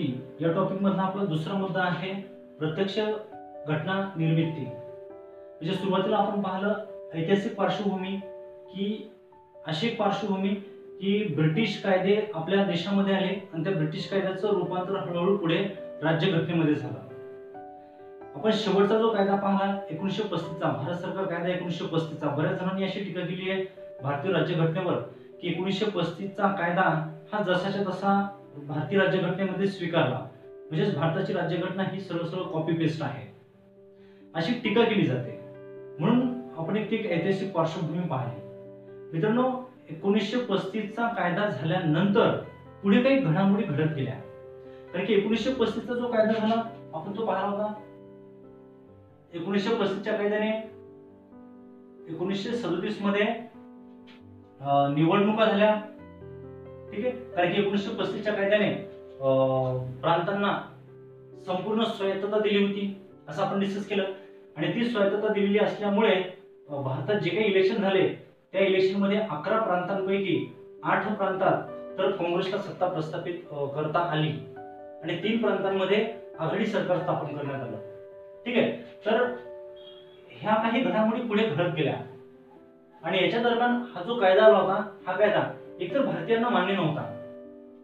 निर्मिती या टॉपिक मधला आपला दुसरा मुद्दा आहे प्रत्यक्ष घटना निर्मिती। म्हणजे सुरुवातीला आपण पाहिलं ऐतिहासिक पार्श्वभूमी की अशी पार्श्वभूमी की ब्रिटिश कायदे आपल्या देशामध्ये आले आणि त्या ब्रिटिश कायद्याचं रूपांतर हळूहळू पुढे राज्यघटनेमध्ये झालं। आपण शेवटचा जो कायदा पाहिला 1935 चा भारत सरकार कायदा 1935 चा, बऱ्याच जणांनी अशी टीका केली आहे भारतीय राज्यघटनेवर की 1935 चा कायदा हा जसाच्या तसा भारतीय राज्यघटनेमध्ये स्वीकारला, म्हणजे भारताची राज्यघटना ही सरळ कॉपी पेस्ट आहे अशी टीका केली जाते। म्हणून आपण एक ऐतिहासिक पार्श्वभूमी पाहिली। मित्रांनो, 1935 चा कायदा झाल्यानंतर पुढे काही घडामोडी घडत गेल्या, कारण की 1935 चा जो कायदा झाला आपण तो पाहिला होता। 1935 च्या कायद्याने 1937 मध्ये निवडणुका झाल्या, ठीक आहे, कारण की 1935 च्या कायद्याने प्रांतांना संपूर्ण स्वायत्तता दिली होती असं आपण डिस्कस केलं। आणि ती स्वायत्तता दिलेली असल्यामुळे भारतात जे काही इलेक्शन झाले त्या इलेक्शन मध्ये 11 प्रांतांपैकी 8 प्रांतात तर काँग्रेसला सत्ता प्रस्थापित करता आली आणि 3 प्रांतांमध्ये आघाडी सरकार स्थापन करण्यात आलं, ठीक आहे। तर ह्या काही घडामोडी पुढे घडत गेल्या आणि याच्या दरम्यान हा जो कायदा आला होता हा कायदा एकतर भारतीयांना मान्य नव्हता,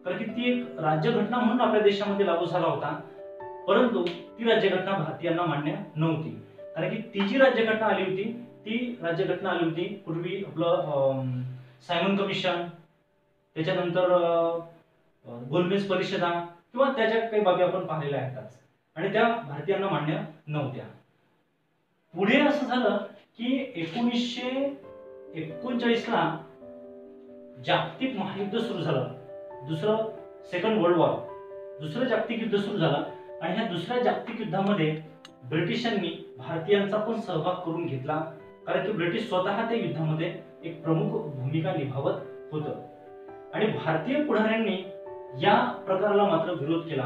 कारण की ती एक राज्यघटना म्हणून आपल्या देशामध्ये लागू झाला होता, परंतु ती राज्यघटना भारतीयांना मान्य नव्हती, कारण की ती जी राज्यघटना आली होती ती राज्यघटना आली होती पूर्वी आपलं सायमन कमिशन, त्याच्यानंतर गोलमेज परिषदा किंवा त्याच्या काही बाबी आपण पाहिलेल्या आहेत आणि त्या भारतीयांना मान्य नव्हत्या। पुढे असं झालं की 1939 ला जागतिक महायुद्ध सुरू झालं, दुसरं सेकंड वर्ल्ड वॉर, दुसरं जागतिक युद्ध सुरू झालं आणि ह्या दुसऱ्या जागतिक युद्धामध्ये ब्रिटिशांनी भारतीयांचा पण सहभाग करून घेतला, कारण की ब्रिटिश स्वतः त्या युद्धामध्ये एक प्रमुख भूमिका निभावत होतं आणि भारतीय पुढाऱ्यांनी या प्रकाराला मात्र विरोध केला।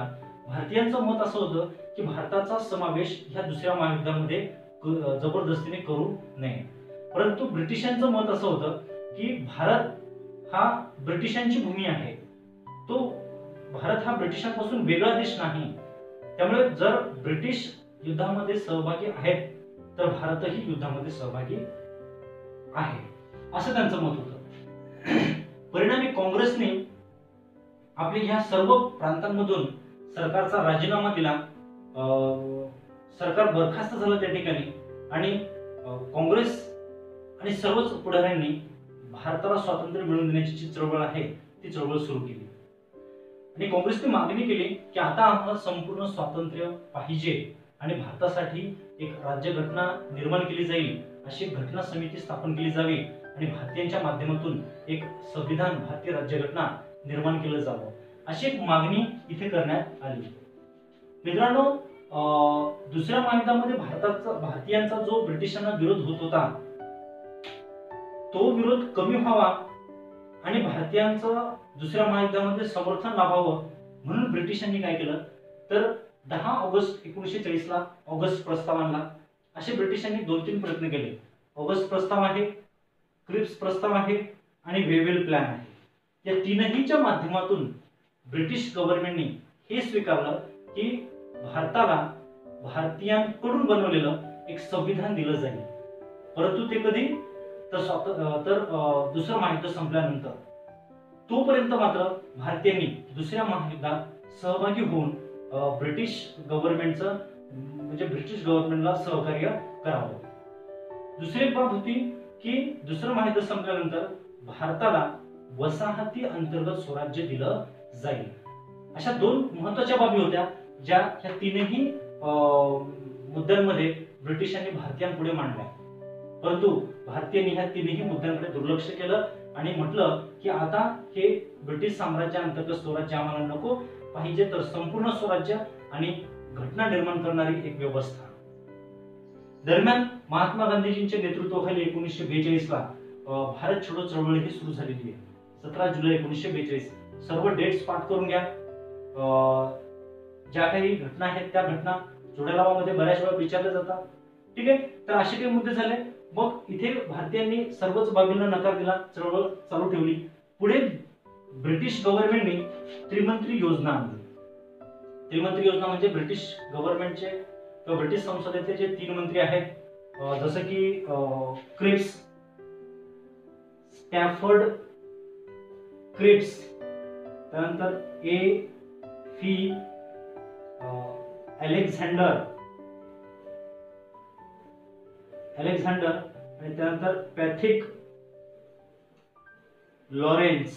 भारतीयांचं मत असं होतं की भारताचा समावेश ह्या दुसऱ्या महायुद्धामध्ये जबरदस्तीने करू नये, परंतु ब्रिटिशांचं मत असं होतं की भारत हा ब्रिटिशांची भूमी आहे, तो भारत हा ब्रिटिशांपासून वेगळा देश नाही, त्यामुळे जर ब्रिटिश युद्धामध्ये सहभागी आहेत तर भारतही युद्धामध्ये सहभागी आहे असं त्यांचं मत होतं। परिणामी काँग्रेसने आपल्या ह्या सर्व प्रांतांमधून सरकारचा राजीनामा दिला, सरकार बरखास्त झालं त्या ठिकाणी आणि काँग्रेस आणि सर्वच पुढाऱ्यांनी भारताला स्वातंत्र्य मिळवून देण्याची जी चळवळ आहे ती चळवळ सुरू केली आणि काँग्रेसने मागणी केली की आता आम्हाला संपूर्ण स्वातंत्र्य पाहिजे आणि भारतासाठी एक राज्यघटना निर्माण केली जाईल, अशी घटना समिती स्थापन केली जावी आणि भारतीयांच्या माध्यमातून एक संविधान भारतीय राज्यघटना निर्माण केलं जावं अशी एक मागणी इथे करण्यात आली। मित्रांनो, दुसऱ्या महायुद्धामध्ये भारतीयांचा जो ब्रिटिशांना विरोध होत होता तो विरोध कमी व्हावा आणि भारतीयांचं दुसऱ्या महायुद्धामध्ये समर्थन लाभावं म्हणून ब्रिटिशांनी काय केलं तर 10 ऑगस्ट 1940 ला ऑगस्ट प्रस्ताव आणला। असे ब्रिटिशांनी 2-3 प्रयत्न केले, ऑगस्ट प्रस्ताव आहे, क्रिप्स प्रस्ताव आहे आणि वेव्हेल प्लॅन आहे। या तीनहीच्या माध्यमातून ब्रिटिश गव्हर्नमेंटने हे स्वीकारलं की भारताला भारतीयांकडून बनवलेलं एक संविधान दिलं जाईल, परंतु ते कधी तर दुसरं महायुद्ध संपल्यानंतर। तोपर्यंत मात्र भारतीयांनी दुसऱ्या महायुद्धात सहभागी होऊन ब्रिटिश गव्हर्नमेंटचं म्हणजे ब्रिटिश गव्हर्नमेंटला सहकार्य करावं। दुसरी एक बाब होती की दुसरं महायुद्ध संपल्यानंतर भारताला वसाहती अंतर्गत स्वराज्य दिलं जाईल। अशा 2 महत्त्वाच्या बाबी होत्या ज्या ह्या तीनही मुद्द्यांमध्ये ब्रिटिशांनी भारतीयांपुढे मांडल्या, परंतु भारतीयांनी ह्या तीनही मुद्द्यांकडे दुर्लक्ष केलं आणि म्हटलं की आता हे ब्रिटिश साम्राज्याअंतर्गत स्वराज्य आम्हाला नको, पाहिजे तर संपूर्ण स्वराज्य आणि घटना निर्माण करणारी एक व्यवस्था। दरम्यान महात्मा गांधीजींच्या नेतृत्वाखाली 1942 ला भारत छोडो चळवळ ही सुरू झालेली आहे। 17 जुलै 1942 सर्व डेट्स पाठ करून घ्या। ज्या काही घटना आहेत त्या घटना जोड्यालावामध्ये बऱ्याच वेळा विचारल्या जातात, ठीक आहे। तर असे काही मुद्दे झाले, मग इथे भारतीयांनी सर्वच बाबींना नकार दिला, चळवळ चालू ठेवली। पुढे ब्रिटिश गव्हर्नमेंटने त्रिमंत्री योजना आणली त्रिमंत्री योजना म्हणजे ब्रिटिश गव्हर्नमेंटचे किंवा ब्रिटिश संसदेचे जे 3 मंत्री आहेत, जसं की क्रिप्स, स्टॅफर्ड क्रिप्स, त्यानंतर A.F. अलेक्झांडर आणि त्यानंतर पॅथिक लॉरेन्स.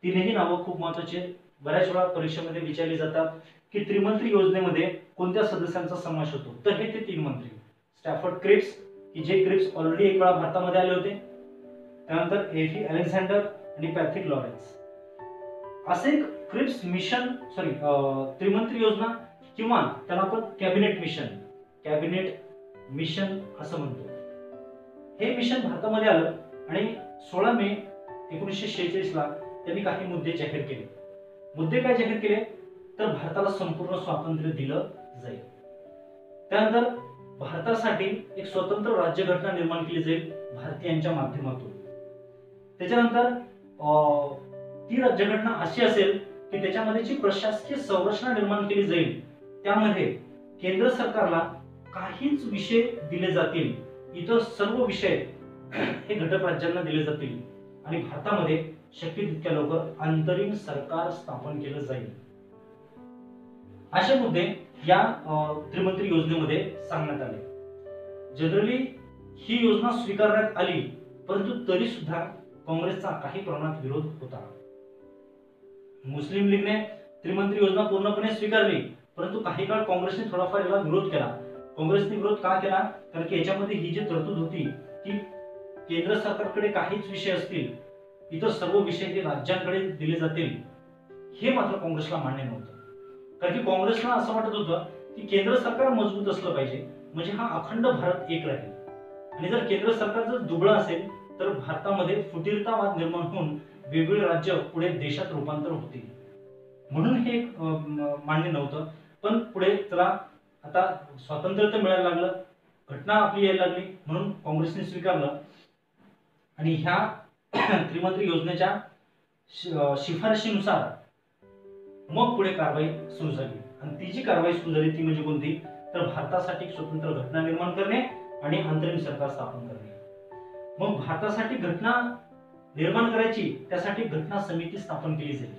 तिन्ही नावं खूप महत्वाची आहेत. बऱ्याच वेळा परीक्षेमध्ये विचारली जातात की त्रिमंत्री योजनेमध्ये कोणत्या सदस्यांचा समावेश होतो. तर हे ते 3 मंत्री, स्टॅफर्ड क्रिप्स की जे क्रिप्स ऑलरेडी एक वेळा भारतामध्ये आले होते, त्यानंतर A.F. अलेक्झांडर आणि पॅथिक लॉरेन्स. असे एक क्रिप्स मिशन, त्रिमंत्री योजना किंवा त्याला आपण कॅबिनेट मिशन असं म्हणतो. हे मिशन भारतामध्ये आलं आणि 16 मे 1946 ला त्यांनी काही मुद्दे जाहीर केले. मुद्दे काय जाहीर केले तर भारताला संपूर्ण स्वातंत्र्य दिलं जाईल. त्यानंतर भारतासाठी एक स्वतंत्र राज्यघटना निर्माण केली जाईल भारतीयांच्या माध्यमातून. त्याच्यानंतर ती राज्यघटना अशी असेल की त्याच्यामध्ये जी प्रशासकीय संरचना निर्माण केली जाईल त्यामध्ये केंद्र सरकारला काहीच विषय दिले जातील, इतर सर्व विषय हे घटक राज्यांना दिले जातील आणि भारतामध्ये शक्य तितक्या लवकर अंतरिम सरकार स्थापन केलं जाईल. असे मुद्दे या त्रिमंत्री योजनेमध्ये सांगण्यात आले. जनरली ही योजना स्वीकारण्यात आली, परंतु तरी सुद्धा काँग्रेसचा काही प्रमाणात विरोध होता. मुस्लिम लीगने त्रिमंत्री योजना पूर्णपणे स्वीकारली, परंतु काही काळ काँग्रेसने थोडाफार याला विरोध केला. काँग्रेसने विरोध का केला? कारण की याच्यामध्ये ही जी तरतूद होती की केंद्र सरकारकडे काहीच विषय असतील, इतर सर्व विषय हे राज्यांकडे दिले जातील, हे मात्र काँग्रेसला मान्य नव्हतं. कारण की काँग्रेसला असं वाटत होतं की केंद्र सरकार मजबूत असलं पाहिजे, म्हणजे हा अखंड भारत एक राहील. आणि जर केंद्र सरकार जर दुबळं असेल तर भारतामध्ये फुटीरतावाद निर्माण होऊन वेगवेगळे राज्य पुढे देशात रूपांतर होतील, म्हणून हे मान्य नव्हतं. पण पुढे चला आता स्वातंत्र्य तर मिळायला लागलं, घटना आपली यायला लागली, म्हणून काँग्रेसने स्वीकारलं आणि ह्या त्रिमंत्री योजनेच्या शिफारशीनुसार मग पुढे कारवाई सुरू झाली. आणि ती जी कारवाई सुरू झाली ती म्हणजे कोणती तर भारतासाठी स्वतंत्र घटना निर्माण करणे आणि अंतरिम सरकार स्थापन करणे. मग भारतासाठी घटना निर्माण करायची, त्यासाठी घटना समिती स्थापन केली जाईल.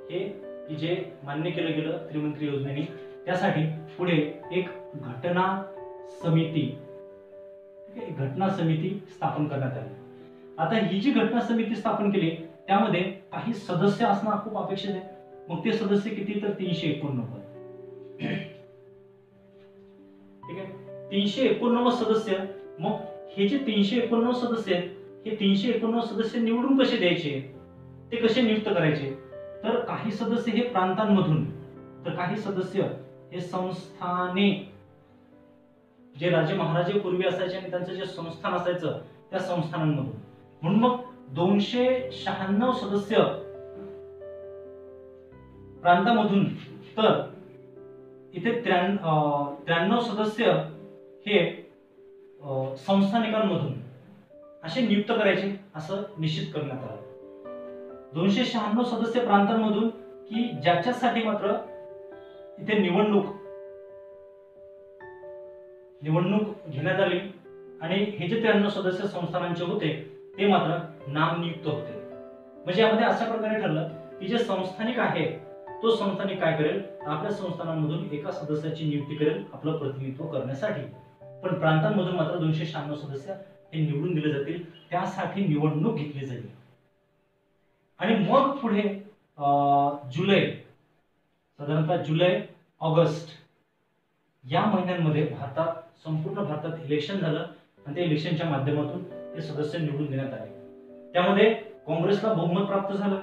हे जे मान्य केलं गेलं त्रिमंत्री योजनेने, त्यासाठी पुढे एक घटना समिती स्थापन करण्यात आली. आता ही जी घटना समिती स्थापन केली त्यामध्ये काही सदस्य असणं खूप अपेक्षित आहे. मग ते सदस्य किती तर 389. ठीक आहे, 389 सदस्य. मग हे जे 389 सदस्य आहेत, हे 389 सदस्य निवडून कसे द्यायचे, ते कसे नियुक्त करायचे? तर काही सदस्य हे प्रांतांमधून, तर काही सदस्य हे संस्थाने, जे राजे महाराजे पूर्वी असायचे आणि त्यांचं जे संस्थान असायचं त्या संस्थानांमधून. म्हणून मग 296 सदस्य प्रांतामधून, तर इथे 93 सदस्य हे संस्थानिकांमधून असे नियुक्त करायचे असं निश्चित करण्यात आलं. 296 सदस्य प्रांतांमधून की ज्याच्यासाठी मात्र इथे निवडणूक घेण्यात आली आणि हे जे 93 सदस्य संस्थानांचे होते ते मात्र नामनियुक्त होते. म्हणजे यामध्ये अशा प्रकारे ठरलं की जे संस्थानिक आहे तो संस्थानिक काय करेल, आपल्या संस्थानांमधून एका सदस्याची नियुक्ती करेल आपलं प्रतिनिधित्व करण्यासाठी. पण प्रांतांमधून मात्र 296 सदस्य हे निवडून दिले जातील, त्यासाठी निवडणूक घेतली जाईल. आणि मग पुढे साधारणतः जुलै ऑगस्ट या महिन्यांमध्ये संपूर्ण भारतात इलेक्शन झालं आणि त्या इलेक्शनच्या माध्यमातून हे सदस्य निवडून देण्यात आले. त्यामध्ये काँग्रेसला बहुमत प्राप्त झालं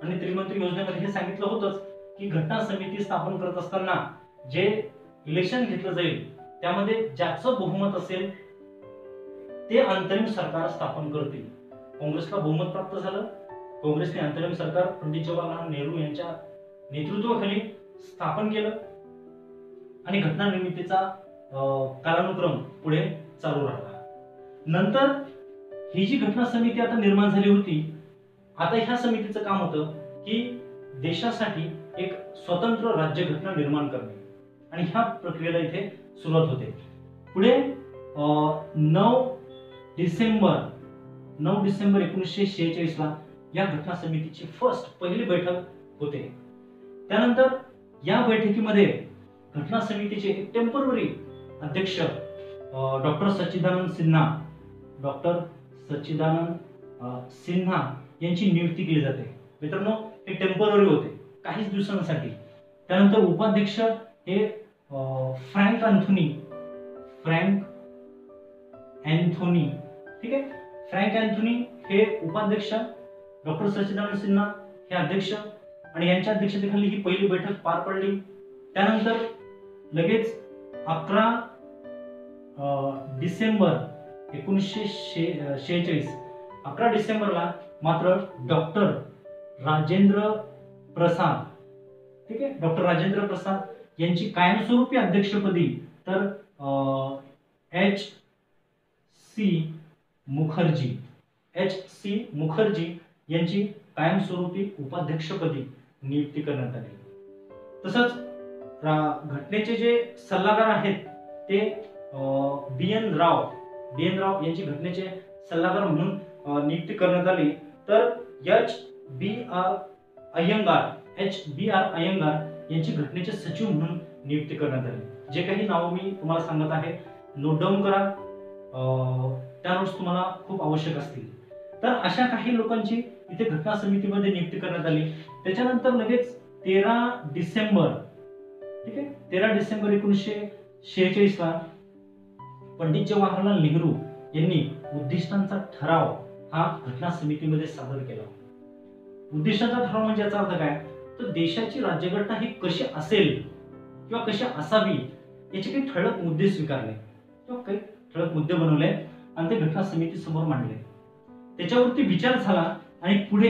आणि त्रिमंत्री योजनेमध्ये हे सांगितलं होतंच की घटना समिती स्थापन करत असताना जे इलेक्शन घेतलं जाईल त्यामध्ये ज्याचं बहुमत असेल ते अंतरिम सरकार स्थापन करतील. काँग्रेसला बहुमत प्राप्त झालं. काँग्रेसने अंतरिम सरकार पंडित जवाहरलाल नेहरू यांच्या नेतृत्वाखाली स्थापन केलं आणि घटना निर्मितीचा कालानुक्रम पुढे चालू राहिला. नंतर ही जी घटना समिती आता निर्माण झाली होती, आता ह्या समितीचं काम होतं की देशासाठी एक स्वतंत्र राज्यघटना निर्माण करणे, आणि ह्या प्रक्रियेला इथे सुरुवात होते. पुढे 9 डिसेंबर 1946 ला या घटना समितीची पहिली बैठक होते. त्यानंतर या बैठकीमध्ये घटना समितीचे टेम्पररी अध्यक्ष डॉक्टर सच्चिदानंद सिन्हा यांची नियुक्ती केली जाते. मित्रांनो, हे टेम्पररी होते, काहीच दिवसांसाठी. त्यानंतर उपाध्यक्ष हे फ्रँक अँथोनी, ठीक आहे. फ्रँक अँथोनी हे उपाध्यक्ष, डॉक्टर सच्चिदानंद सिन्हा हे अध्यक्ष, आणि यांच्या अध्यक्षतेखाली ही पहिली बैठक पार पडली. त्यानंतर लगेच 11 डिसेंबर 1946 11 डिसेंबरला मात्र डॉक्टर राजेंद्र प्रसाद, ठीक आहे, डॉक्टर राजेंद्र प्रसाद यांची कायमस्वरूपी अध्यक्षपदी तर एच सी मुखर्जी यांची कायमस्वरूपी उपाध्यक्षपदी नियुक्ती करण्यात आली. तसंच घटनेचे जे सल्लागार आहेत ते बी एन राव यांची घटनेचे सल्लागार म्हणून नियुक्ती करण्यात आली. तर एच बी आर अय्यंगार यांची घटनेचे सचिव म्हणून नियुक्ती करण्यात आली. जे काही नाव मी तुम्हाला सांगत आहे नोट डाऊन करा, त्या नोट्स तुम्हाला खूप आवश्यक असतील. तर अशा काही लोकांची इथे घटना समितीमध्ये नियुक्ती करण्यात आली. त्याच्यानंतर लगेच 13 डिसेंबर, ठीक आहे, 13 डिसेंबर 1946 ला पंडित जवाहरलाल नेहरू यांनी उद्दिष्टांचा ठराव हा घटना समितीमध्ये सादर केला. उद्दिष्टांचा ठराव म्हणजे याचा अर्थ काय, तर देशाची राज्यघटना ही कशी असेल किंवा कशी असावी याचे काही ठळक मुद्दे स्वीकारले किंवा काही ठळक मुद्दे बनवले आणि ते घटना समिती समोर मांडले. त्याच्यावरती विचार झाला आणि पुढे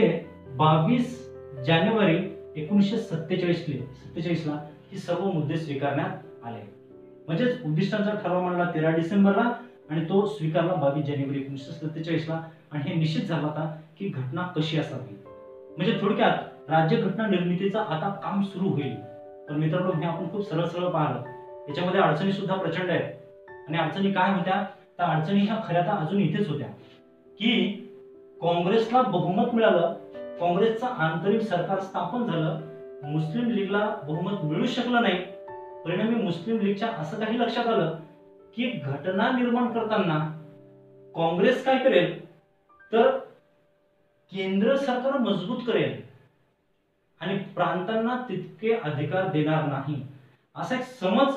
22 जानेवारी 1947 ला ही सर्व मुद्दे स्वीकारण्यात आले. म्हणजेच उद्दिष्टांचा ठराव मांडला 13 डिसेंबरला आणि तो स्वीकारला 22 जानेवारी 1947 ला, आणि हे निश्चित झाला होता की घटना कशी असावी. म्हणजे थोडक्यात राज्यघटना निर्मितीचं आता काम सुरू होईल. तर मित्रांनो, हे आपण खूप सरळ पाहिलं. याच्यामध्ये अडचणी सुद्धा प्रचंड आहेत. आणि अडचणी काय होत्या, त्या अडचणी ह्या खऱ्या तर अजून इथेच होत्या की काँग्रेसला बहुमत मिळालं, काँग्रेसचं आंतरिक सरकार स्थापन झालं, मुस्लिम लीगला बहुमत मिळू शकलं नाही. परिणामी मुस्लिम लीगच्या असं काही लक्षात आलं की घटना निर्माण करताना काँग्रेस काय करेल तर केंद्र सरकार मजबूत करेल आणि प्रांतांना तितके अधिकार देणार नाही, असा एक समज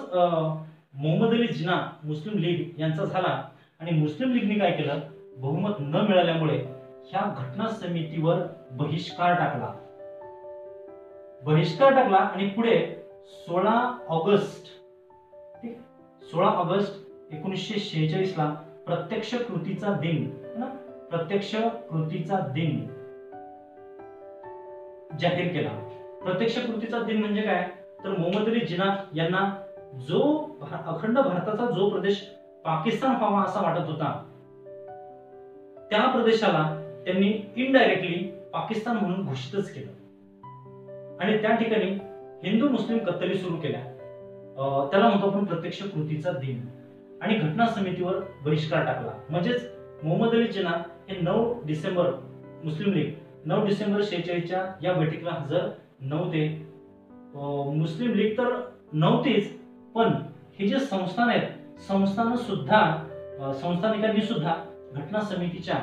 मोहम्मद अली जिना मुस्लिम लीग यांचा झाला. आणि मुस्लिम लीगने काय केलं, बहुमत न मिळाल्यामुळे ह्या घटना समितीवर बहिष्कार टाकला आणि पुढे 16 ऑगस्ट 1946 ला प्रत्यक्ष कृतीचा दिन जाहीर केला. प्रत्यक्ष कृतीचा दिन म्हणजे काय, तर मोहम्मद अली जिना यांना जो अखंड भारताचा जो प्रदेश पाकिस्तान व्हावा असा वाटत होता, त्या प्रदेशाला त्यांनी इनडायरेक्टली पाकिस्तान म्हणून घोषितच केलं. आणि त्या ठिकाणी हिंदू मुस्लिम कत्तली सुरू केल्या. त्याला म्हणतो आपण प्रत्यक्ष कृतीचा दिन. आणि घटना समितीवर बहिष्कार टाकला. म्हणजेच मोहम्मद अली जिना हे 9 डिसेंबर मुस्लिम लीग 9 डिसेंबर 46च्या या बैठकीला हजर नव्हते. मुस्लिम लीग तर नव्हतीच, पण हे जे संस्थान आहेत, संस्थानिकांनी सुद्धा घटना समितीच्या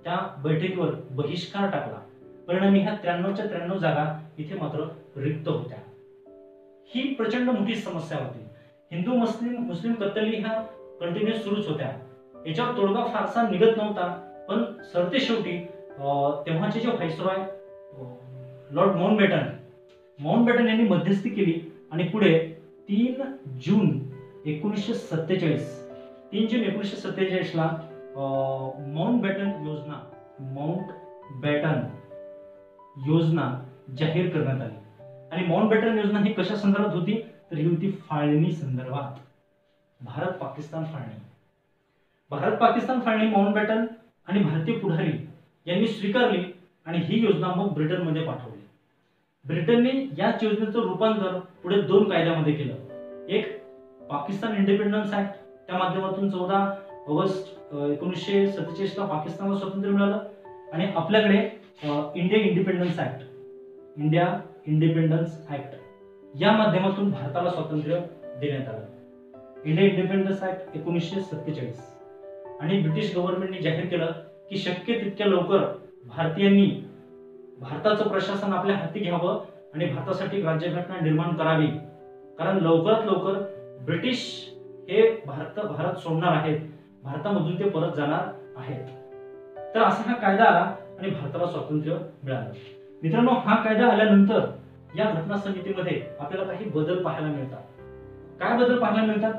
त्या बैठकीवर बहिष्कार टाकला. परिणामी ह्या 93च्या 93 जागा इथे मात्र रिक्त होत्या. ही प्रचंड मोठी समस्या होती. हिंदू मुस्लिम कत्तली ह्या कंटिन्युअस सुरूच होत्या. याच्यावर तोडगा फारसा निघत नव्हता. पण सरतेशेवटी तेव्हाचे जे व्हाईसरॉय लॉर्ड माउंटबॅटन यांनी मध्यस्थी केली आणि पुढे 3 जून 1947 ला माउंटबॅटन योजना जाहीर करण्यात आली. आणि माउंटबॅटन योजना ही कशा संदर्भात होती, तर ही होती फाळणी संदर्भात. भारत पाकिस्तान फाळणी माउंटबॅटन आणि भारतीय पुढारी यांनी स्वीकारली आणि ही योजना मग ब्रिटनमध्ये पाठवली. ब्रिटनने याच योजनेचं रूपांतर पुढे 2 कायद्यामध्ये केलं. एक पाकिस्तान इंडिपेंडन्स ऍक्ट, त्या माध्यमातून 14 ऑगस्ट 1947 ला पाकिस्तानला स्वातंत्र्य मिळालं. आणि आपल्याकडे इंडिया इंडिपेंडन्स ऍक्ट या माध्यमातून भारताला स्वातंत्र्य देण्यात आलं. India independence act 1947. आणि ब्रिटिश गव्हर्नमेंटने जाहीर केलं की शक्य तितक्या लवकर भारतीयांनी भारताचं प्रशासन आपल्या हाती घ्यावं आणि भारतासाठी राज्यघटना निर्माण करावी, कारण लवकरात लवकर ब्रिटिश हे भारत सोडणार आहेत, भारतामधून ते परत जाणार आहेत. तर असा हा कायदा आला आणि भारताला स्वातंत्र्य मिळालं. मित्रांनो, हा कायदा आल्यानंतर या घटना समितीमध्ये आपल्याला काही बदल पाहायला मिळतात. काय बदल पाहायला मिळतात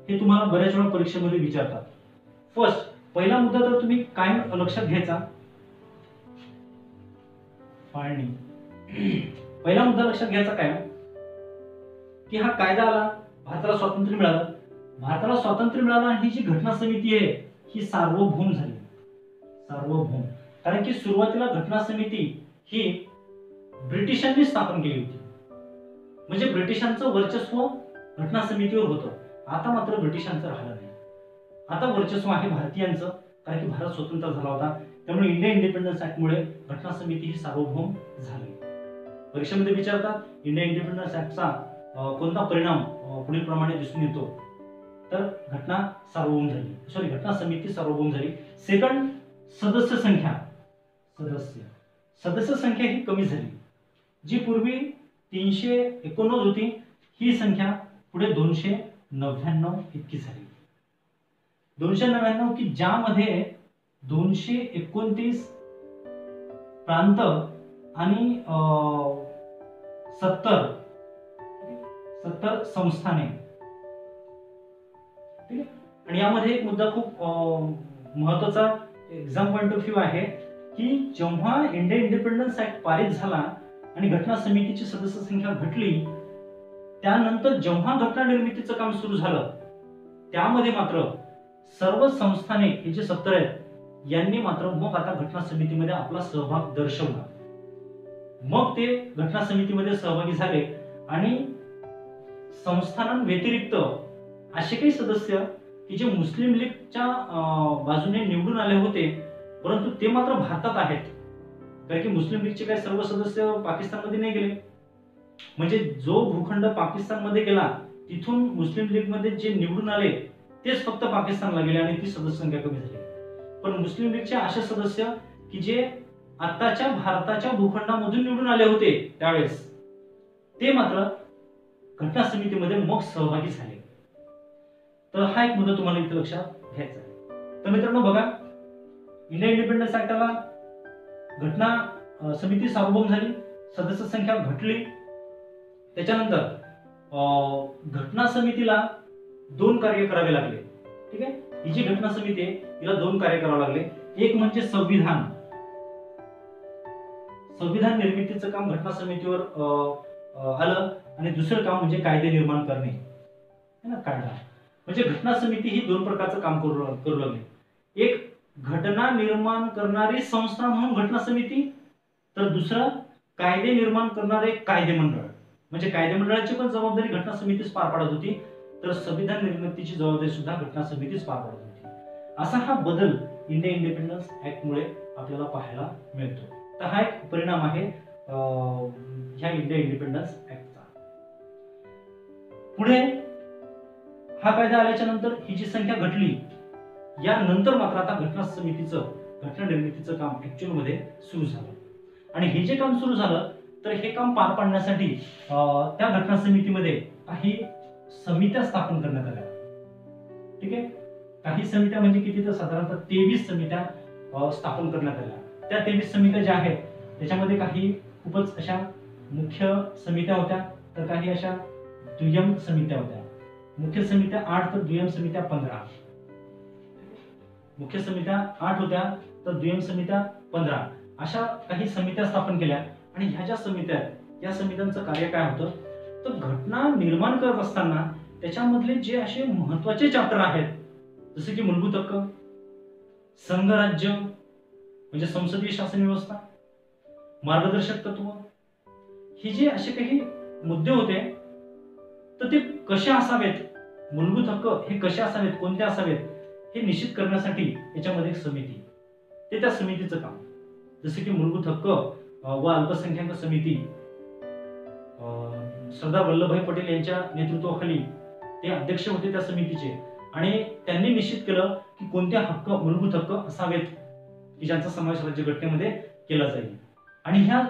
हे तुम्हाला बऱ्याच वेळा परीक्षेमध्ये विचारतात. फर्स्ट, पहिला मुद्दा तर तुम्ही काय लक्षात घ्यायचा, फाळणी. पहिला मुद्दा लक्षात घ्यायचा काय की हा कायदा आला, भारताला स्वातंत्र्य मिळालं. भारताला स्वातंत्र्य मिळालं आणि ही जी घटना समिती आहे ही सार्वभौम झाली. सार्वभौम, कारण की सुरुवातीला घटना समिती ही ब्रिटिशांनी स्थापन केली होती, म्हणजे ब्रिटिशांचं वर्चस्व घटना समितीवर होतं. आता मात्र ब्रिटिशांचं राहिलं नाही, आता वर्चस्व आहे भारतीयांचं, कारण की भारत स्वतंत्र झाला होता. त्यामुळे इंडिया इंडिपेंडन्स ऍक्ट मुळे घटना समिती ही सार्वभौम झाली. परीक्षेमध्ये विचारतात इंडिया इंडिपेंडन्स ऍक्टचा कोणता परिणाम पुढील प्रमाणे दिसून येतो, तर घटना समिती सार्वभौम झाली. सेकंड, सदस्य संख्या ही कमी झाली. जी पूर्वी 389 होती, ही संख्या पुढे 299 इतकी झाली. 299 की ज्यामध्ये 229 प्रांत आणि 70 संस्थाने. ठीक आहे. आणि यामध्ये एक मुद्दा खूप महत्वाचा एक्झाम पॉइंट ऑफ व्ह्यू आहे की जेव्हा इंडिया इंडिपेंडन्स ऍक्ट पारित झाला आणि घटना समितीची सदस्य संख्या घटली, त्यानंतर जेव्हा घटना निर्मितीचं काम सुरू झालं, त्यामध्ये मात्र सर्व संस्थाने हे जे 70 आहेत यांनी मात्र मग आता घटना समितीमध्ये आपला सहभाग दर्शवला. मग ते घटना समितीमध्ये सहभागी झाले आणि संस्थानांव्यतिरिक्त असे काही सदस्य की जे मुस्लिम लीगच्या बाजूने निवडून आले होते, परंतु ते मात्र भारतात आहेत, कारण की मुस्लिम लीगचे काही सर्व सदस्य पाकिस्तानमध्ये नाही गेले. म्हणजे जो भूखंड पाकिस्तानमध्ये गेला तिथून मुस्लिम लीगमध्ये जे निवडून आले तेच फक्त पाकिस्तानला गेले आणि ती सदस्य संख्या कमी झाली. पण मुस्लिम लीगचे असे सदस्य की जे आताच्या भारताच्या भूखंडामधून निवडून आले होते त्यावेळेस, ते मात्र घटना समितीमध्ये मग सहभागी झाले. तर हा एक मुद्दा तुम्हाला इथे लक्षात घ्यायचा आहे. तर मित्रांनो बघा, इंडिया इंडिपेंडन्स ऍक्टला घटना समिती सार्वभौम झाली, सदस्य संख्या घटली. त्याच्यानंतर घटना समितीला 2 कार्य करावे लागले. ठीक आहे. ही जी घटना समिती आहे तिला 2 कार्य करावे लागले. एक म्हणजे संविधान निर्मितीचं काम घटना समितीवर आलं आणि दुसरं काम म्हणजे कायदे निर्माण करणे, कायदा. म्हणजे घटना समिती ही 2 प्रकारचं काम करू लागली. एक घटना निर्माण करणारी संस्था म्हणून घटना समिती, तर दुसरं कायदे निर्माण करणारे कायदे मंडळ. म्हणजे कायदे मंडळाची पण जबाबदारी घटना समितीच पार पाडत होती, तर संविधान निर्मितीची जबाबदारी सुद्धा घटना समितीच पार पाडत होती. असा हा बदल इंडिया इंडिपेंडन्स ऍक्ट मुळे आपल्याला पाहायला मिळतो. तर हा एक परिणाम आहे ह्या इंडिया इंडिपेंडन्स ऍक्टचा. पुढे हा कायदा आल्याच्या नंतर ही जी संख्या घटली, यानंतर मात्र आता घटना निर्मितीचं काम ऍक्च्युअल मध्ये सुरू झालं. आणि हे जे काम सुरू झालं, तर हे काम पार पाडण्यासाठी त्या घटना समितीमध्ये काही समित्या स्थापन करण्यात आल्या. ठीक आहे. काही समित्या म्हणजे किती, तर साधारणतः 23 समित्या स्थापन करण्यात आल्या. त्या 23 समित्या ज्या आहेत त्याच्यामध्ये काही खूपच अशा मुख्य समित्या होत्या, तर काही अशा दुय्यम समित्या होत्या. मुख्य समित्या 8 तर दुय्यम समित्या 15. मुख्य समित्या 8 होत्या तर दुय्यम समित्या 15. अशा काही समित्या स्थापन केल्या. आणि ह्या ज्या समित्या आहेत या समित्यांचं कार्य काय होतं, तर घटना निर्माण करत असताना त्याच्यामधले जे असे महत्वाचे चॅप्टर आहेत, जसे की मूलभूत हक्क, संघराज्य म्हणजे संसदीय शासन व्यवस्था, मार्गदर्शक तत्व, हे जे असे काही मुद्दे होते तर ते कसे असावेत, मूलभूत हक्क हे कसे असावेत, कोणते असावेत हे निश्चित करण्यासाठी याच्यामध्ये एक समिती, ते त्या समितीचं काम. जसे की मूलभूत हक्क व अल्पसंख्याक समिती सरदार वल्लभभाई पटेल यांच्या नेतृत्वाखाली ते अध्यक्ष होते त्या समितीचे, आणि त्यांनी निश्चित केलं की कोणते हक्क, मूलभूत हक्क असावेत की ज्यांचा समावेश राज्यघटनेमध्ये केला जाईल. आणि ह्या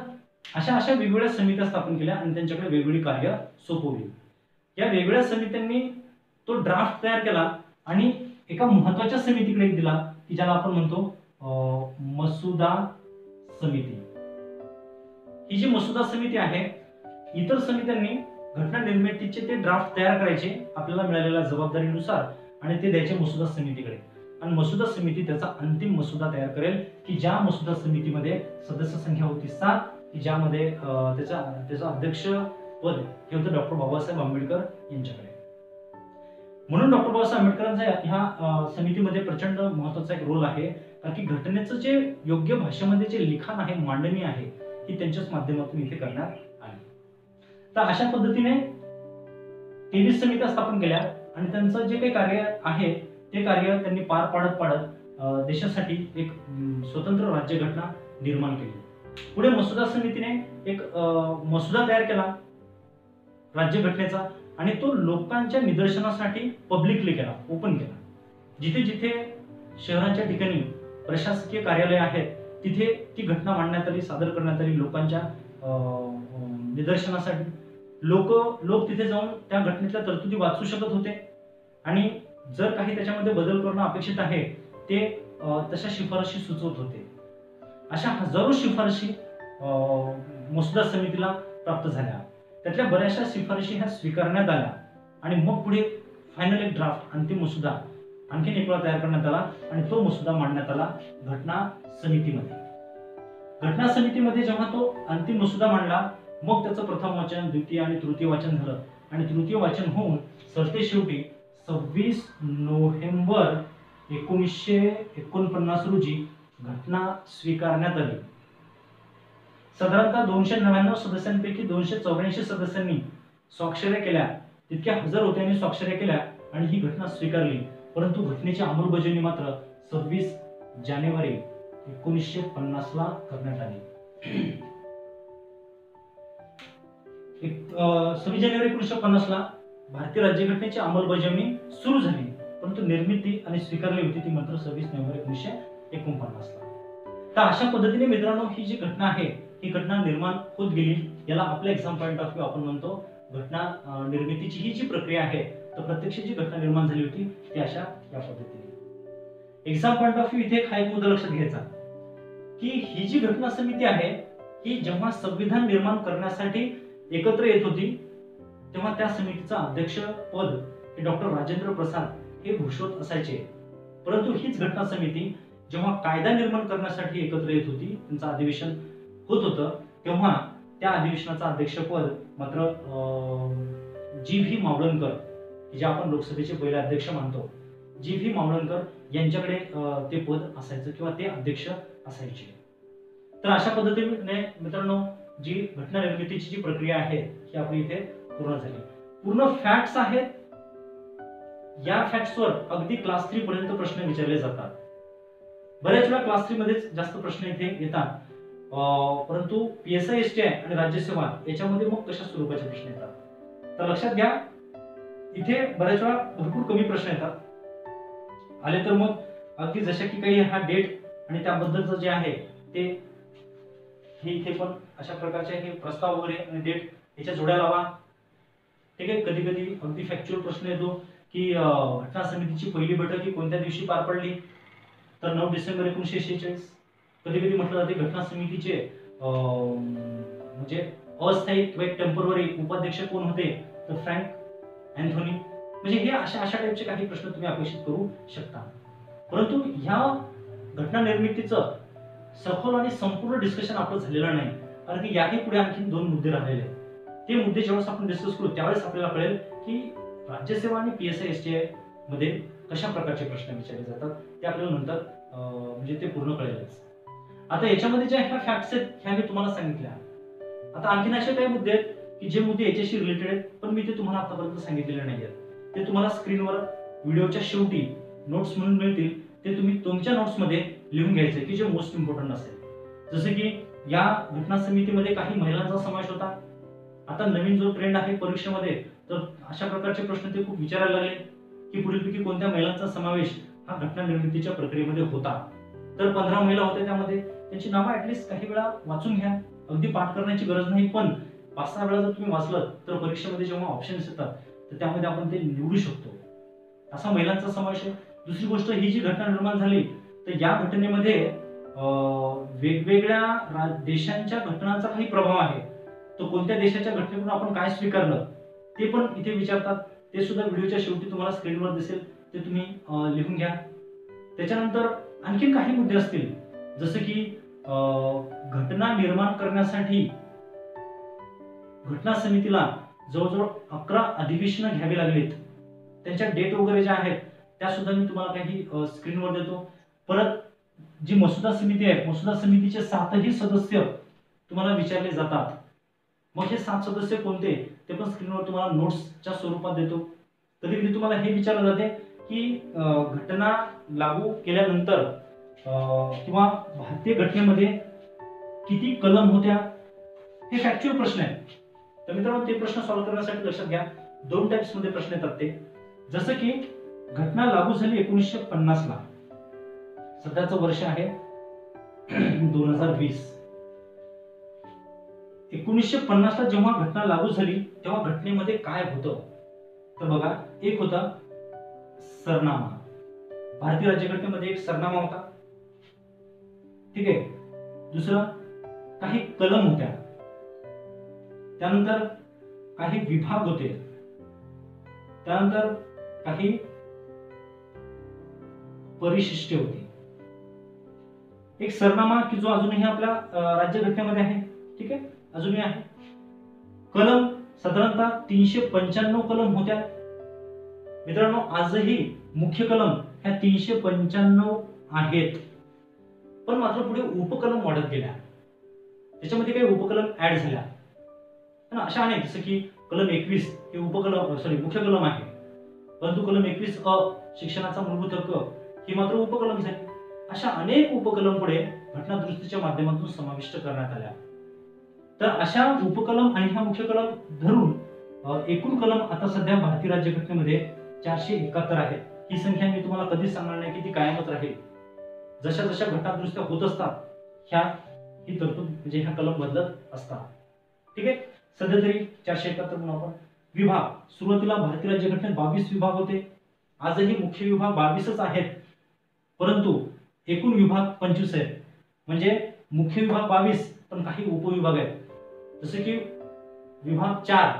अशा वेगवेगळ्या समित्या स्थापन केल्या आणि त्यांच्याकडे वेगवेगळी कार्य सोपवली. या वेगवेगळ्या समित्यांनी तो ड्राफ्ट तयार केला आणि एका महत्वाच्या समितीकडे दिला की ज्याला आपण म्हणतो मसुदा समिती. ही जी मसुदा समिती आहे, इतर समित्यांनी घटना निर्मितीचे ते ड्राफ्ट तयार करायचे आपल्याला मिळालेल्या जबाबदारीनुसार आणि ते द्यायचे मसुदा समितीकडे, आणि मसुदा समिती त्याचा अंतिम मसुदा तयार करेल की ज्या मसुदा समितीमध्ये सदस्य संख्या होती 7, की ज्यामध्ये त्याचा अध्यक्ष पद हे होतं डॉक्टर बाबासाहेब आंबेडकर यांच्याकडे. म्हणून डॉक्टर बाबासाहेब आंबेडकरांचा ह्या समितीमध्ये प्रचंड महत्वाचा एक रोल आहे, कारण की घटनेचं जे योग्य भाषेमध्ये जे लिखाण आहे, मांडणी आहे, ही त्यांच्याच माध्यमातून इथे करण्यात आली. तर अशा पद्धतीने 23 समित्या स्थापन केल्या आणि त्यांचं जे काही कार्य आहे ते कार्य त्यांनी पार पाडत देशासाठी एक स्वतंत्र राज्यघटना निर्माण केली. पुढे मसुदा समितीने एक मसुदा तयार केला राज्यघटनेचा, आणि तो लोकांच्या निदर्शनासाठी पब्लिकली केला, ओपन केला. जिथे जिथे शहरांच्या ठिकाणी प्रशासकीय कार्यालय आहेत तिथे ती घटना मांडण्यात आली, सादर करण्यात आली लोकांच्या निदर्शनासाठी. लोक तिथे जाऊन त्या घटनेतल्या तरतुदी वाचू शकत होते, आणि जर काही त्याच्यामध्ये बदल करणं अपेक्षित आहे ते तशा शिफारशी सुचवत होते. अशा हजारो शिफारशी मसुदा समितीला प्राप्त झाल्या. त्यातल्या बऱ्याचशा शिफारशी ह्या स्वीकारण्यात आल्या आणि मग पुढे फायनल एक ड्राफ्ट, अंतिम मसुदा आणखीन एक वेळा तयार करण्यात आला आणि तो मसुदा मांडण्यात आला घटना समितीमध्ये. घटना समितीमध्ये जेव्हा तो अंतिम मसुदा मांडला, मग त्याचं प्रथम वाचन, द्वितीय आणि तृतीय वाचन झालं, आणि तृतीय वाचन होऊन सरतेशेवटी 26 नोव्हेंबर 1949 रोजी घटना स्वीकारण्यात आली. साधारणतः 299 सदस्यांपैकी 284 सदस्यांनी स्वाक्षऱ्या केल्या, तितक्या हजर होते आणि स्वाक्षऱ्या केल्या आणि ही घटना स्वीकारली. परंतु घटनेची अंमलबजावणी मात्र 26 जानेवारी 1950 ला करण्यात आली. 26 जानेवारी 1950 ला भारतीय राज्यघटनेची अंमलबजावणी सुरू झाली, परंतु निर्मिती आणि स्वीकारली होती ती मात्र 26 नोव्हेंबर 1949 ला. तर अशा पद्धतीने मित्रांनो ही जी घटना आहे ही घटना निर्माण होत गेली. याला आपल्या एक्झाम पॉइंट ऑफ व्ह्यू आपण म्हणतो घटना निर्मितीची ही जी प्रक्रिया आहे, तर प्रत्यक्ष जी घटना निर्माण झाली होती ती अशा या पद्धतीने. एक्झाम पॉइंट ऑफ व्ह्यू इथे हा एक मुद्दा लक्षात घ्यायचा की ही जी घटना समिती आहे ही जेव्हा संविधान निर्माण करण्यासाठी एकत्र येत होती तेव्हा त्या समितीचा अध्यक्ष पद हे डॉक्टर राजेंद्र प्रसाद हे भूषवत असायचे. परंतु हीच घटना समिती जेव्हा कायदा निर्माण करण्यासाठी एकत्र येत होती, त्यांचं अधिवेशन होत होतं, तेव्हा त्या अधिवेशनाचं अध्यक्षपद मात्र जी.व्ही. मावळणकर, जे आपण लोकसभेचे पहिले अध्यक्ष मानतो, जी.व्ही. मावळणकर यांच्याकडे ते पद असायचं किंवा ते अध्यक्ष असायचे. तर अशा पद्धतीने मित्रांनो जी घटना निर्मितीची जी प्रक्रिया आहे ही आपली इथे पूर्ण झाली. पूर्ण फॅक्ट्स आहेत, या फॅक्ट्सवर अगदी क्लास 3 पर्यंत प्रश्न विचारले जातात. बऱ्याच वेळा क्लास 3 मध्येच जास्त प्रश्न इथे येतात, परंतु PSI STI आणि राज्यसेवा याच्यामध्ये मग कशा स्वरूपाचे प्रश्न येतात. तर लक्षात घ्या इथे बऱ्याच वेळा भरपूर कमी प्रश्न येतात. आले तर मग अगदी जशा की काही हा डेट आणि त्याबद्दलचं जे आहे ते हे इथे पण अशा प्रकारचे हे प्रस्ताव वगैरे आणि डेट याच्या जोड्या लावा. ठीक आहे. कधी कधी अगदी फॅक्च्युअल प्रश्न येतो की घटना समितीची पहिली बैठक ही कोणत्या दिवशी पार पडली, तर 9 डिसेंबर 1946. कधी कधी म्हटलं जाते घटना समितीचे म्हणजे अस्थायी किंवा टेम्पररी उपाध्यक्ष कोण होते, तर फ्रँक अँथोनी. म्हणजे हे अशा टाईपचे काही प्रश्न तुम्ही अपेक्षित करू शकता. परंतु ह्या घटना निर्मितीचं सखोल आणि संपूर्ण डिस्कशन आपलं झालेलं नाही, कारण की याही पुढे आणखी 2 मुद्दे राहिलेले आहेत. ते मुद्दे जेव्हा आपण डिस्कस करू त्यावेळेस आपल्याला कळेल की राज्यसेवा आणि PSI STI मध्ये कशा प्रकारचे प्रश्न विचारले जातात, ते आपल्याला नंतर म्हणजे ते पूर्ण कळेलच. आता याच्यामध्ये ज्या ह्या फॅक्ट्स आहेत ह्या मी तुम्हाला सांगितल्या, आता आणखीन असे काही मुद्दे आहेत की जे मुद्दे याच्याशी रिलेटेड आहेत, पण मी ते तुम्हाला आतापर्यंत सांगितलेले नाही आहेत. ते तुम्हाला स्क्रीनवर व्हिडिओच्या शेवटी नोट्स म्हणून मिळतील. ते तुम्ही तुमच्या नोट्समध्ये लिहून घ्यायचे की जे मोस्ट इम्पॉर्टंट असेल. जसे की या घटना समितीमध्ये काही महिलांचा समावेश होता. आता नवीन जो ट्रेंड आहे परीक्षेमध्ये, तर अशा प्रकारचे प्रश्न ते खूप विचारायला लागले की पुढीलपैकी कोणत्या महिलांचा समावेश हा घटना निर्मितीच्या प्रक्रियेमध्ये होता. तर 15 महिला होत्या त्यामध्ये. त्यांची नावं ऍटलिस्ट काही वेळा वाचून घ्या. अगदी पाठ करण्याची गरज नाही, पण 5-6 वेळा जर तुम्ही वाचलं तर परीक्षेमध्ये जेव्हा ऑप्शन्स येतात तर त्यामध्ये आपण ते निवडू शकतो. असा महिलांचा समावेश आहे. दुसरी गोष्ट, ही जी घटना निर्माण झाली तर या घटनेमध्ये वेगवेगळ्या देशांच्या घटनांचा काही प्रभाव आहे. तो कोणत्या देशाच्या घटनेतून आपण काय स्वीकारलं ते पण इथे विचारतात. ते सुद्धा व्हिडिओच्या शेवटी तुम्हाला स्क्रीनवर दिसेल, ते तुम्ही लिहून घ्या. त्याच्यानंतर आणखीन काही मुद्दे असतील, जसे की घटना निर्माण करण्यासाठी घटना समितीला जवळजवळ 11 अधिवेशनं घ्यावी लागलीत. त्यांच्या डेट वगैरे ज्या आहेत त्या सुद्धा मी तुम्हाला काही स्क्रीनवर देतो. परत जी मसुदा समिती आहे, मसुदा समितीचे 7ही सदस्य तुम्हाला विचारले जातात. मग हे 7 सदस्य कोणते ते पण स्क्रीनवर तुम्हाला नोट्सच्या स्वरूपात देतो. कधी कधी तुम्हाला हे विचारलं जाते की घटना लागू केल्यानंतर किंवा भारतीय घटनेमध्ये किती कलम होत्या, हे फॅक्च्युअल प्रश्न आहे. तर मित्रांनो, ते प्रश्न सॉल्व्ह करण्यासाठी लक्षात घ्या 2 टाइप्स मध्ये प्रश्न येतात ते. जसं की घटना लागू झाली 1950 ला, सध्याचं वर्ष आहे 2020. 1950 ला जेव्हा घटना लागू झाली तेव्हा घटनेमध्ये काय होतं, तर बघा, एक होता सरनामा. भारतीय राज्यघटनेमध्ये एक सरनामा होता. ठीक आहे. दुसरं, काही कलम होत्या. त्यानंतर काही विभाग होते. त्यानंतर काही परिशिष्टे होती. एक सरनामा की जो अजूनही आपल्या राज्यघटनेमध्ये आहे. ठीक आहे, अजूनही आहे. कलम साधारणतः 395 कलम होत्या. मित्रांनो, आजही मुख्य कलम ह्या 395 आहेत. पण मात्र पुढे उपकलम वाढत गेल्या, त्याच्यामध्ये काही उपकलम ऍड झाल्या. अशा अनेक, जसं की कलम 21 हे मुख्य कलम आहे, परंतु कलम 21 अ शिक्षणाचा मूलभूत हक्क ही मात्र उपकलम झाली. अशा अनेक उपकलम पुढे घटना दुरुस्तीच्या माध्यमातून समाविष्ट करण्यात आल्या. तर अशा उपकलम आणि हा मुख्य कलम धरून एकूण कलम आता सध्या भारतीय राज्यघटनेमध्ये 471 आहेत. ही संख्या मी तुम्हाला कधीच सांगणार नाही की ती कायमच राहील. जशा जशा घटना दुरुस्त्या होत असतात ही तरतूद म्हणजे ह्या कलम बदलत असतात. ठीक आहे. सध्या तरी 471 म्हणून आपण. विभाग, सुरुवातीला भारतीय राज्यघटनेत 22 विभाग होते. आजही मुख्य विभाग 22च आहेत, परंतु एकूण विभाग 25 आहेत. म्हणजे मुख्य विभाग 22 पण काही उपविभाग आहेत. जसे की विभाग 4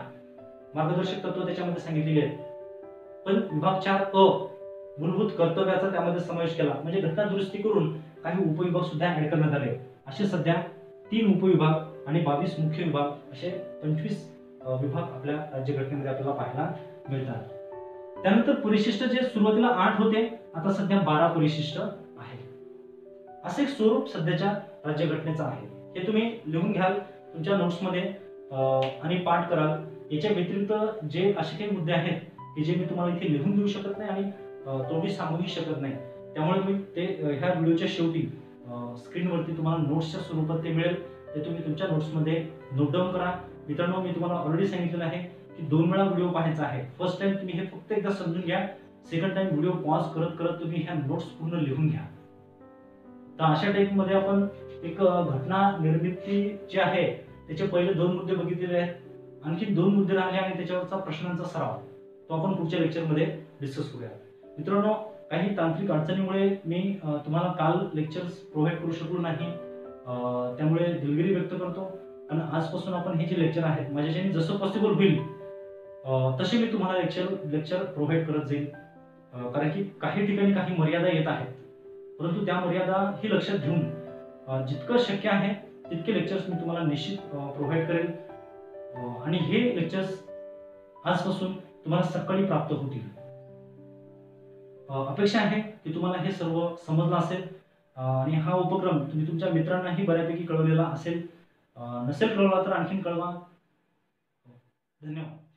मार्गदर्शक तत्व त्याच्यामध्ये सांगितलेले आहेत, पण विभाग 4 अ मूलभूत कर्तव्याचा त्यामध्ये समावेश केला. म्हणजे घटना दुरुस्ती करून काही उपविभाग सुद्धा ऍड करण्यात आले. असे सध्या 3 उपविभाग आणि 22 मुख्य विभाग, असे 25 विभाग आपल्या राज्यघटनेमध्ये आपल्याला पाहायला मिळतात. त्यानंतर परिशिष्ट जे सुरुवातीला 8 होते, आता सध्या 12 परिशिष्ट आहे. असे एक स्वरूप सध्याच्या राज्यघटनेचं आहे. हे तुम्ही लिहून घ्याल तुमच्या नोट्समध्ये आणि पाठ कराल. याच्या व्यतिरिक्त जे असे काही मुद्दे आहेत की जे मी तुम्हाला इथे लिहून देऊ शकत नाही आणि तोंडी सांगूही शकत नाही, त्यामुळे मी ते ह्या व्हिडिओच्या शेवटी स्क्रीनवरती तुम्हाला नोट्सच्या स्वरूपात ते मिळेल. ते तुम्ही तुमच्या नोट्समध्ये नोट डाऊन करा. मित्रांनो, मी तुम्हाला ऑलरेडी सांगितलेलं आहे की 2 वेळा व्हिडिओ पाहायचा आहे. फर्स्ट टाइम तुम्ही हे फक्त एकदा समजून घ्या, सेकंड टाइम व्हिडिओ पॉज करत करत तुम्ही ह्या नोट्स पूर्ण लिहून घ्या. तर अशा टाइप मध्ये आपण एक घटना निर्मिती जे आहे त्याचे पहिले 2 मुद्दे बघितलेले आहेत. आणखी 2 मुद्दे राहिले आणि त्याच्यावरचा प्रश्नांचा सराव तो आपण पुढच्या लेक्चरमध्ये डिस्कस करूया. मित्रांनो, काही तांत्रिक अडचणीमुळे मी तुम्हाला काल लेक्चर्स प्रोव्हाइड करू शकलो नाही, त्यामुळे दिलगिरी व्यक्त करतो. आणि आजपासून आपण हे जे लेक्चर आहेत माझ्याच्याने जसं पॉसिबल होईल तसे मी तुम्हाला लेक्चर प्रोव्हाइड करत जाईल. कारण की काही ठिकाणी काही मर्यादा येत आहेत, परंतु त्या मर्यादा ही लक्षात घेऊन जितकं शक्य आहे तितके लेक्चर्स मी तुम्हाला निश्चित प्रोव्हाइड करेल. आणि हे लेक्चर्स आजपासून तुम्हाला सकाळी प्राप्त होतील. अपेक्षा आहे की तुम्हाला हे सर्व समजलं असेल आणि हा उपक्रम तुम्ही तुमच्या मित्रांनाही बऱ्यापैकी कळवलेला असेल. नसेल कळवला तर आणखीन कळवा. धन्यवाद.